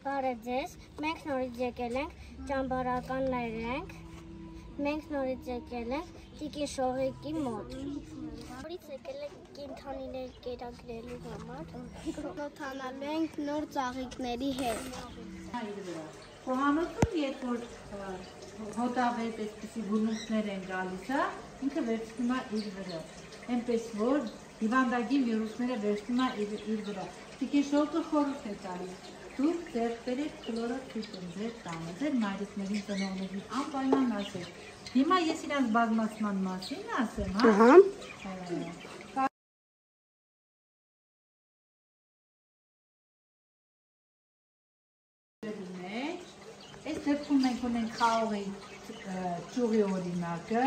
Բարև ձեզ, մենք նորից եկել ենք, ճամբարականներ ենք, մենք նորից եկել ենք Տիկին Շողիկի մոտ։ Նորից եկել ենք կենդանիներ կերակրելու համար, ծանոթանալու ենք նոր ծաղիկների հետ։ Խոհանոցում երբ որ հոտավետ այսպիսի գունունքներ են գալիս, ինքը վերցնում է իր վրա, այնպես որ հիվանդագին վիրուսները վերցնում է իր վրա։ Տիկին Շողիկը խորհուրդ է տալիս, դուք ձեր բերեք քլորոֆիլը ձեր տանը, ձեր մայրիկներին ծնողներին անպայման ասեք։ Հիմա ես իրանց բազմացման մասին ասեմ, Այս դեպքում մենք ունենք խաղողի ճյուղի օրինակը,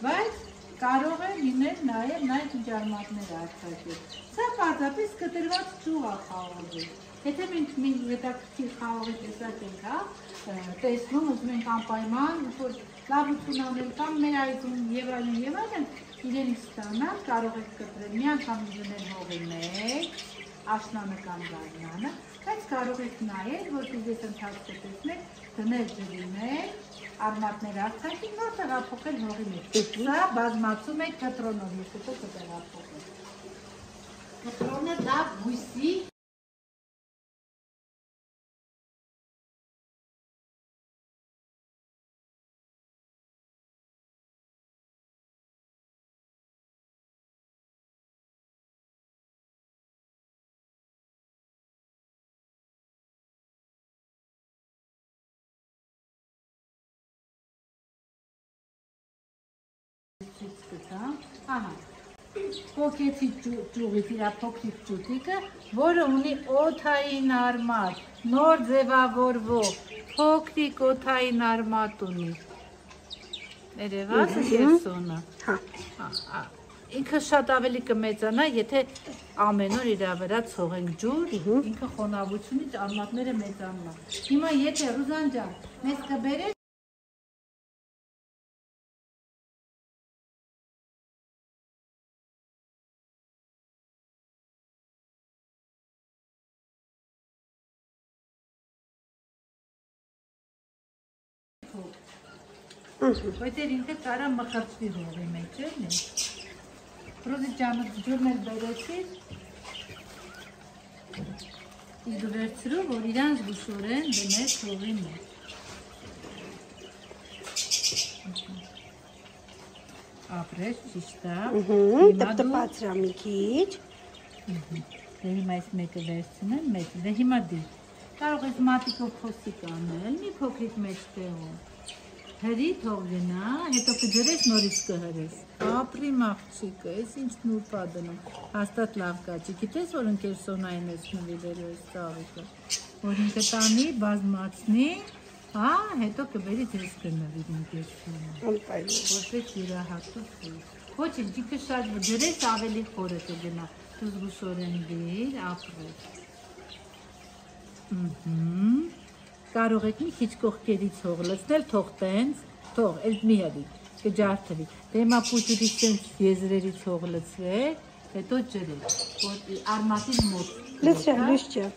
բայց կարող է լինել նաև ջարմատներ արտաքել։ Սա պարզապես կտրված ճյուղ է խաղողի։ Եթե մենք մի հետաքրքիր խաղողի տեսակ ենք տեսնում, ուզում ենք անպայման լավություն անել կամ մեր այգում եւ այլն, իրենից ստանալ, կարող եք կտրել մի անգամ դնել հողի մեջ, աշնանը կամ գարնանը, բայց կարող եք նաև, որպես ես ընթացքը տեսնեք, դնել ջրի մեջ, արմատներ արտաքին, նոր տեղափոխել հողի մեջ։ Սա բազմացում է կտրոնով, ես հետո կտեղափոխեմ։ Կտրոնը դա բույսի Փոքեցի ճյուղից իր փոքրիկ ճուտիկը, որը ունի օդային արմատ, նոր ձևավորվող, փոքրիկ օդային արմատ ունի։ Երևաց Քերսոնը։ Ինքը շատ ավելի կմեծանա, եթե ամեն օր իր վրա ցողենք ջուր, ինքը խոնավությունից արմատները մեծանա։ Հիմա եթե Ռուզան ջան, մեզ կբերես Բայց ինքը կարա մխրծվի հողի մեջ, էլի։ Ռոզի ջանը ջուրն էլ բերեցիր, իսկ վերցրու, որ իրան զգուշորեն դնես հողի մեջ։ Ապրես, ճիշտ է։ Տպտպացրա մի քիչ։ Դե հիմա այս մեկը վերցնեմ, մեկը, դե հիմա դի։ Կարող ես մատիկով խոսիկ անել, մի փոքրիկ մեջտեղով։ Հրի թող գնա, հետո կջրես նորից կհրես։ Ապրի մաղջիկը, ես ինչ նուրբ ա դնում, հաստատ լավ կաճի, գիտես որ ընկեր Սոնային ես նվիրելու ես ծաղիկը, որ ինքը տանի, բազմացնի, հետո կբերի ձեզ կնվիր ընկեր Սոնա, որպես յուրահատուկ ոչ ինքը շատ ջրես ավելի խորը կգնա, դու զգուշորեն դիր, ապրես։ Կարող եք մի քիչ կողքերից հող լցնել, թող տենց, թող, էլ մի հրի, կջարդվի։ Դե հիմա պուճուրից տենց եզրերից հող լցվեք, հետո ջրեք, որ արմատին մոտ։ Լցրեմ, լույս չէ։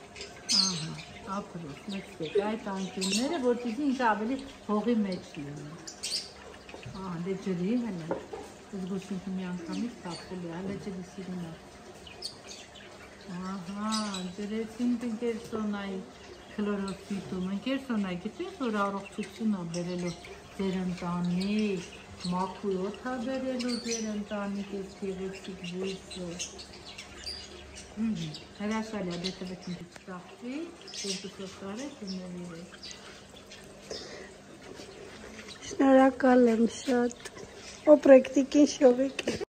Ապրեք, լցվեք այդ անկյունները, որպեսզի ինքը ավելի հողի մեջ լինի։ Դե ջրի հələ, զգուշ ինքը մի անգամից թափել է, հələ ջրի սիրուն է։ Ջրեցինք ընկեր Սոնայի քլորոֆիտում, ընկեր Սոնա, գիտես որ առողջություն է բերելու ձեր ընտանիք, մաքուր օդ է բերելու ձեր ընտանիք, այս գեղեցիկ բույսը։ Հրաշալի է, դե տվեք մի քիչ ծաղկի, երկուսով տարեք ու նվիրեք։ Շնորհակալ եմ շատ։ Օպրեք Տիկին Շողիկի։